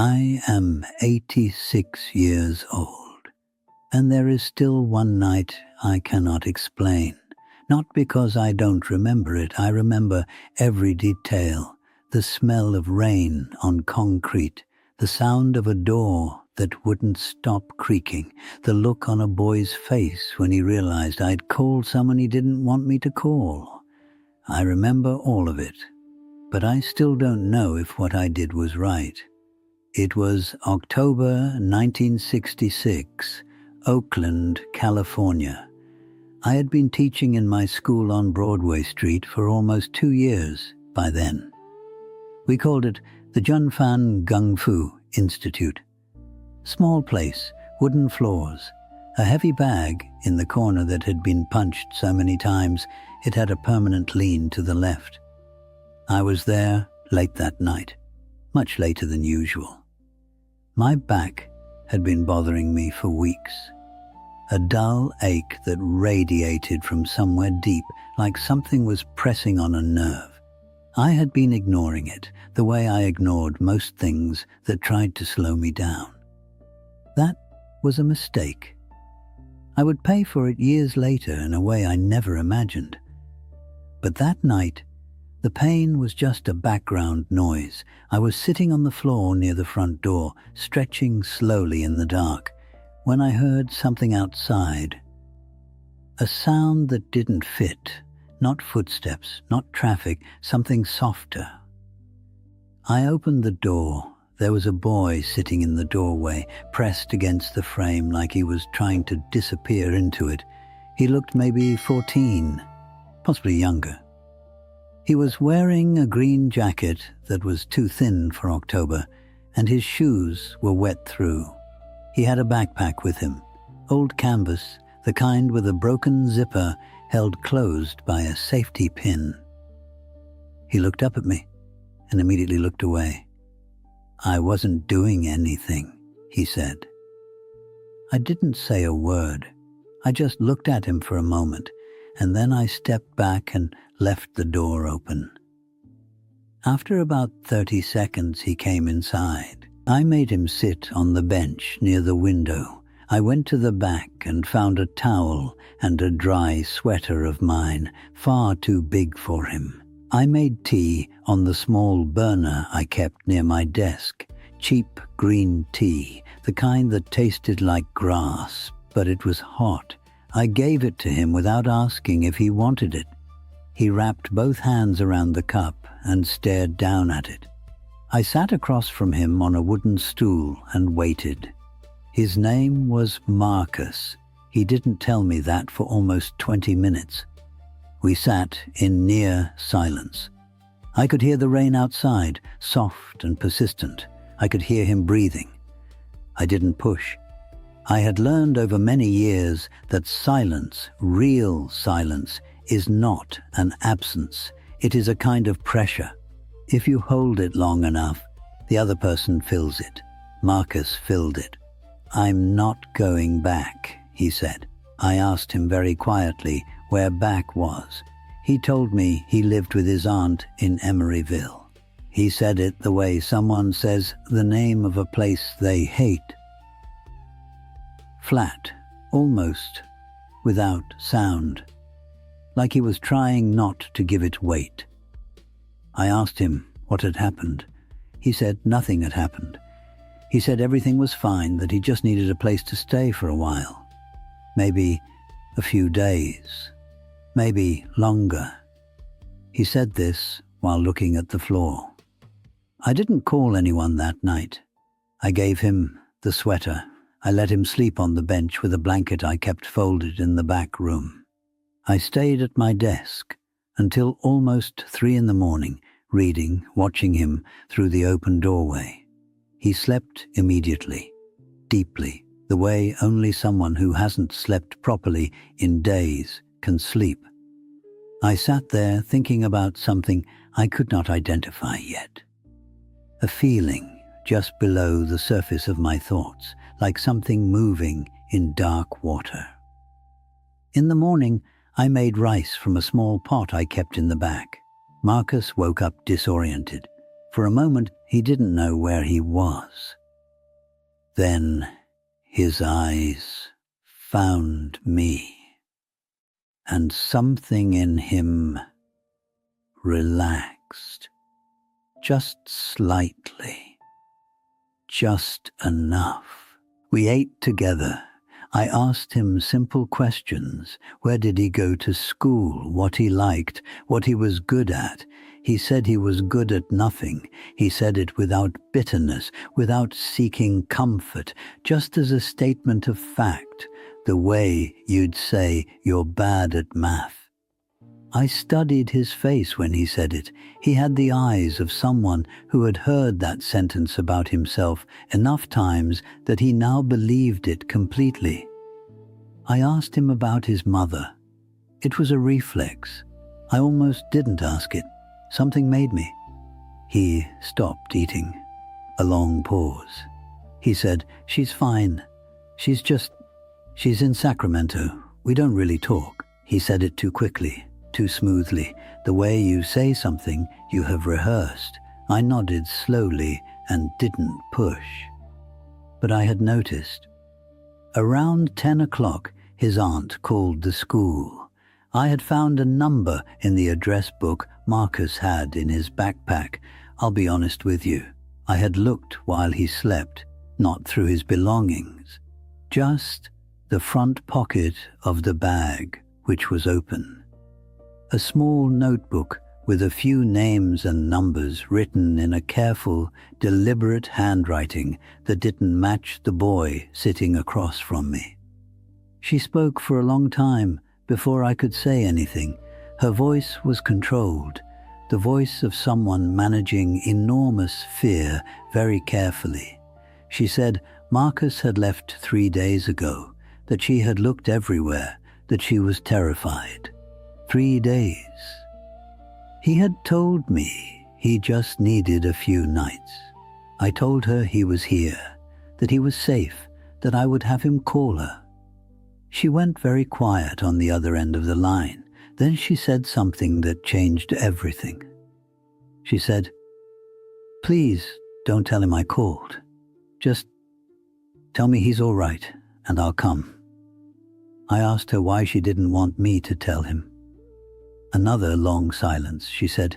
I am 86 years old, and there is still one night I cannot explain. Not because I don't remember it, I remember every detail. The smell of rain on concrete, the sound of a door that wouldn't stop creaking, the look on a boy's face when he realized I'd called someone he didn't want me to call. I remember all of it, but I still don't know if what I did was right. It was October 1966, Oakland, California. I had been teaching in my school on Broadway Street for almost 2 years by then. We called it the Junfan Gung Fu Institute. Small place, wooden floors, a heavy bag in the corner that had been punched so many times it had a permanent lean to the left. I was there late that night, much later than usual. My back had been bothering me for weeks. A dull ache that radiated from somewhere deep, like something was pressing on a nerve. I had been ignoring it, the way I ignored most things that tried to slow me down. That was a mistake. I would pay for it years later in a way I never imagined. But that night, the pain was just a background noise. I was sitting on the floor near the front door, stretching slowly in the dark, when I heard something outside. A sound that didn't fit, not footsteps, not traffic, something softer. I opened the door. There was a boy sitting in the doorway, pressed against the frame like he was trying to disappear into it. He looked maybe 14, possibly younger. He was wearing a green jacket that was too thin for October, and his shoes were wet through. He had a backpack with him, old canvas, the kind with a broken zipper held closed by a safety pin. He looked up at me and immediately looked away. "I wasn't doing anything," he said. I didn't say a word. I just looked at him for a moment, and then I stepped back and left the door open. After about 30 seconds, he came inside. I made him sit on the bench near the window. I went to the back and found a towel and a dry sweater of mine, far too big for him. I made tea on the small burner I kept near my desk. Cheap green tea, the kind that tasted like grass, but it was hot. I gave it to him without asking if he wanted it. He wrapped both hands around the cup and stared down at it. I sat across from him on a wooden stool and waited. His name was Marcus. He didn't tell me that for almost 20 minutes. We sat in near silence. I could hear the rain outside, soft and persistent. I could hear him breathing. I didn't push. I had learned over many years that silence, real silence, is not an absence. It is a kind of pressure. If you hold it long enough, the other person fills it. Marcus filled it. "I'm not going back," he said. I asked him very quietly where back was. He told me he lived with his aunt in Emeryville. He said it the way someone says the name of a place they hate. Flat, almost, without sound, like he was trying not to give it weight. I asked him what had happened. He said nothing had happened. He said everything was fine, that he just needed a place to stay for a while. Maybe a few days, maybe longer. He said this while looking at the floor. I didn't call anyone that night. I gave him the sweater. I let him sleep on the bench with a blanket I kept folded in the back room. I stayed at my desk until almost 3 a.m, reading, watching him through the open doorway. He slept immediately, deeply, the way only someone who hasn't slept properly in days can sleep. I sat there thinking about something I could not identify yet. A feeling just below the surface of my thoughts, like something moving in dark water. In the morning, I made rice from a small pot I kept in the back. Marcus woke up disoriented. For a moment, he didn't know where he was. Then his eyes found me, and something in him relaxed, just slightly, just enough. We ate together. I asked him simple questions. Where did he go to school? What he liked? What he was good at? He said he was good at nothing. He said it without bitterness, without seeking comfort, just as a statement of fact, the way you'd say you're bad at math. I studied his face when he said it. He had the eyes of someone who had heard that sentence about himself enough times that he now believed it completely. I asked him about his mother. It was a reflex. I almost didn't ask it. Something made me. He stopped eating. A long pause. He said, "She's fine. She's in Sacramento. We don't really talk." He said it too quickly, too smoothly. The way you say something you have rehearsed. I nodded slowly and didn't push. But I had noticed. Around 10 o'clock, his aunt called the school. I had found a number in the address book Marcus had in his backpack. I'll be honest with you. I had looked while he slept, not through his belongings. Just the front pocket of the bag, which was open. A small notebook with a few names and numbers written in a careful, deliberate handwriting that didn't match the boy sitting across from me. She spoke for a long time before I could say anything. Her voice was controlled, the voice of someone managing enormous fear very carefully. She said Marcus had left 3 days ago, that she had looked everywhere, that she was terrified. 3 days. He had told me he just needed a few nights. I told her he was here, that he was safe, that I would have him call her. She went very quiet on the other end of the line. Then she said something that changed everything. She said, "Please don't tell him I called. Just tell me he's all right and I'll come." I asked her why she didn't want me to tell him. Another long silence. She said,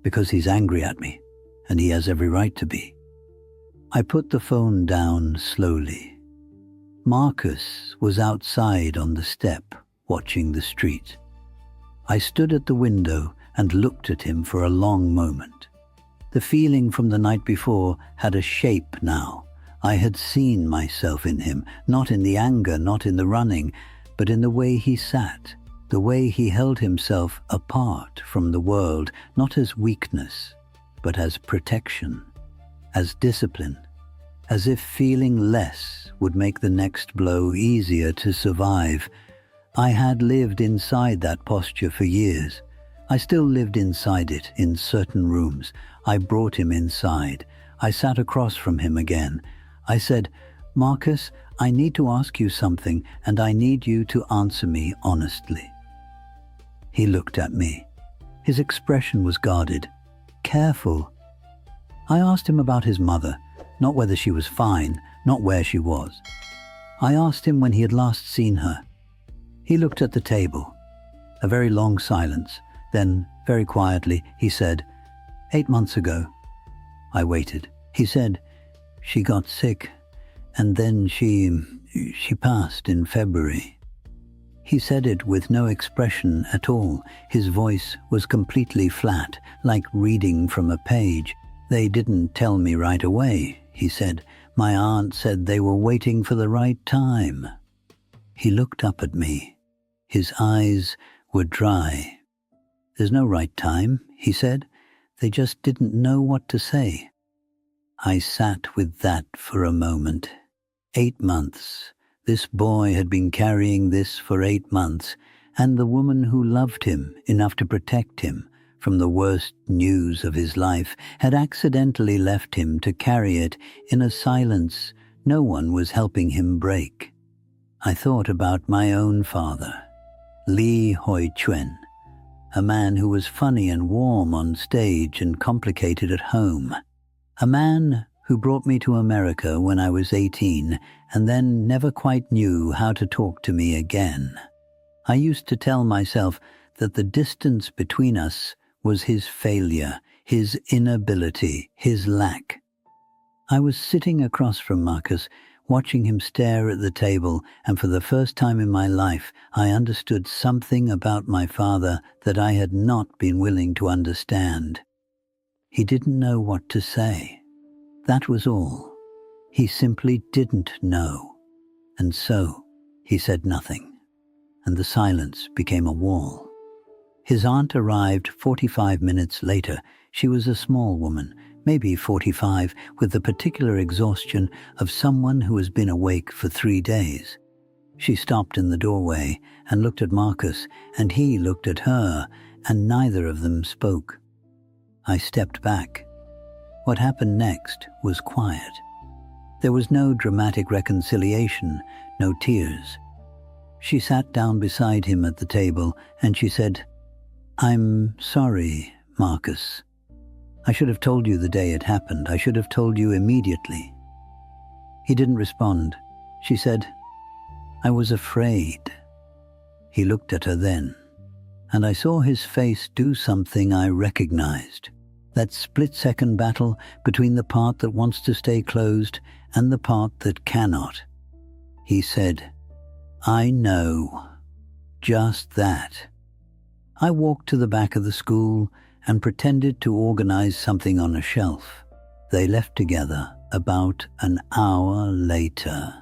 "Because he's angry at me, and he has every right to be." I put the phone down slowly. Marcus was outside on the step, watching the street. I stood at the window and looked at him for a long moment. The feeling from the night before had a shape now. I had seen myself in him, not in the anger, not in the running, but in the way he sat, the way he held himself apart from the world, not as weakness, but as protection, as discipline, as if feeling less would make the next blow easier to survive. I had lived inside that posture for years. I still lived inside it in certain rooms. I brought him inside. I sat across from him again. I said, "Marcus, I need to ask you something, and I need you to answer me honestly." He looked at me. His expression was guarded, careful. I asked him about his mother, not whether she was fine, not where she was. I asked him when he had last seen her. He looked at the table. A very long silence. Then, very quietly, he said, 8 months ago. I waited. He said, "She got sick, and then she passed in February." He said it with no expression at all. His voice was completely flat, like reading from a page. "They didn't tell me right away," he said. "My aunt said they were waiting for the right time." He looked up at me. His eyes were dry. "There's no right time," he said. "They just didn't know what to say." I sat with that for a moment. 8 months. This boy had been carrying this for 8 months, and the woman who loved him enough to protect him from the worst news of his life had accidentally left him to carry it in a silence no one was helping him break. I thought about my own father, Lee Hoi Chuen, a man who was funny and warm on stage and complicated at home. A man who brought me to America when I was 18 and then never quite knew how to talk to me again. I used to tell myself that the distance between us was his failure, his inability, his lack. I was sitting across from Marcus, watching him stare at the table, and for the first time in my life I understood something about my father that I had not been willing to understand. He didn't know what to say. That was all. He simply didn't know. And so he said nothing, and the silence became a wall. His aunt arrived 45 minutes later. She was a small woman, maybe 45, with the particular exhaustion of someone who has been awake for 3 days. She stopped in the doorway and looked at Marcus, and he looked at her, and neither of them spoke. I stepped back. What happened next was quiet. There was no dramatic reconciliation, no tears. She sat down beside him at the table, and she said, "I'm sorry, Marcus. I should have told you the day it happened. I should have told you immediately." He didn't respond. She said, "I was afraid." He looked at her then, and I saw his face do something I recognized. That split-second battle between the part that wants to stay closed and the part that cannot. He said, "I know." Just that. I walked to the back of the school and pretended to organize something on a shelf. They left together about an hour later.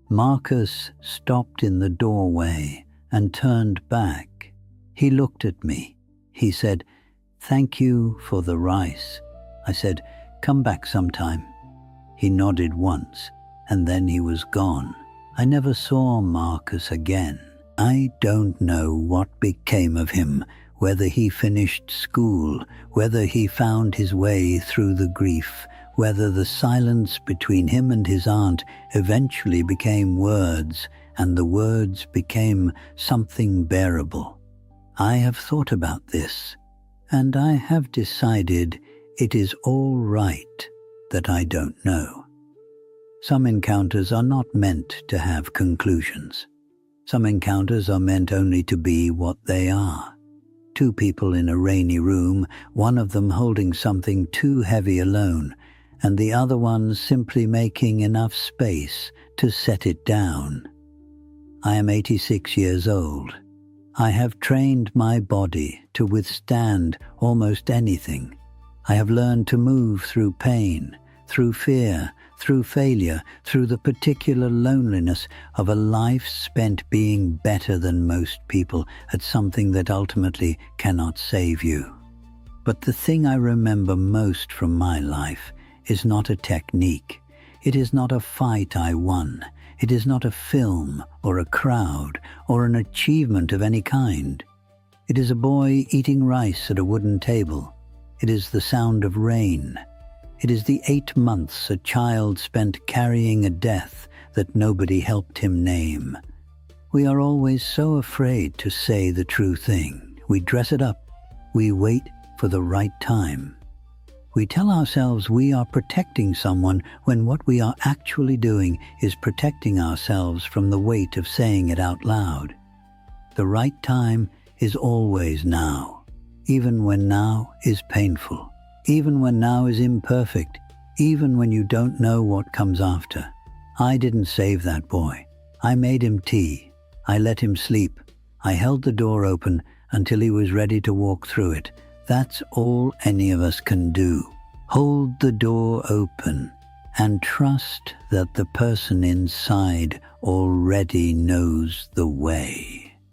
Marcus stopped in the doorway and turned back. He looked at me. He said, "Thank you for the rice." I said, "Come back sometime." He nodded once, and then he was gone. I never saw Marcus again. I don't know what became of him, whether he finished school, whether he found his way through the grief, whether the silence between him and his aunt eventually became words, and the words became something bearable. I have thought about this, and I have decided it is all right that I don't know. Some encounters are not meant to have conclusions. Some encounters are meant only to be what they are. Two people in a rainy room, one of them holding something too heavy alone, and the other one simply making enough space to set it down. I am 86 years old. I have trained my body to withstand almost anything. I have learned to move through pain, through fear, through failure, through the particular loneliness of a life spent being better than most people at something that ultimately cannot save you. But the thing I remember most from my life is not a technique. It is not a fight I won. It is not a film or a crowd or an achievement of any kind. It is a boy eating rice at a wooden table. It is the sound of rain. It is the 8 months a child spent carrying a death that nobody helped him name. We are always so afraid to say the true thing. We dress it up. We wait for the right time. We tell ourselves we are protecting someone when what we are actually doing is protecting ourselves from the weight of saying it out loud. The right time is always now, even when now is painful. Even when now is imperfect, even when you don't know what comes after. I didn't save that boy. I made him tea. I let him sleep. I held the door open until he was ready to walk through it. That's all any of us can do. Hold the door open and trust that the person inside already knows the way.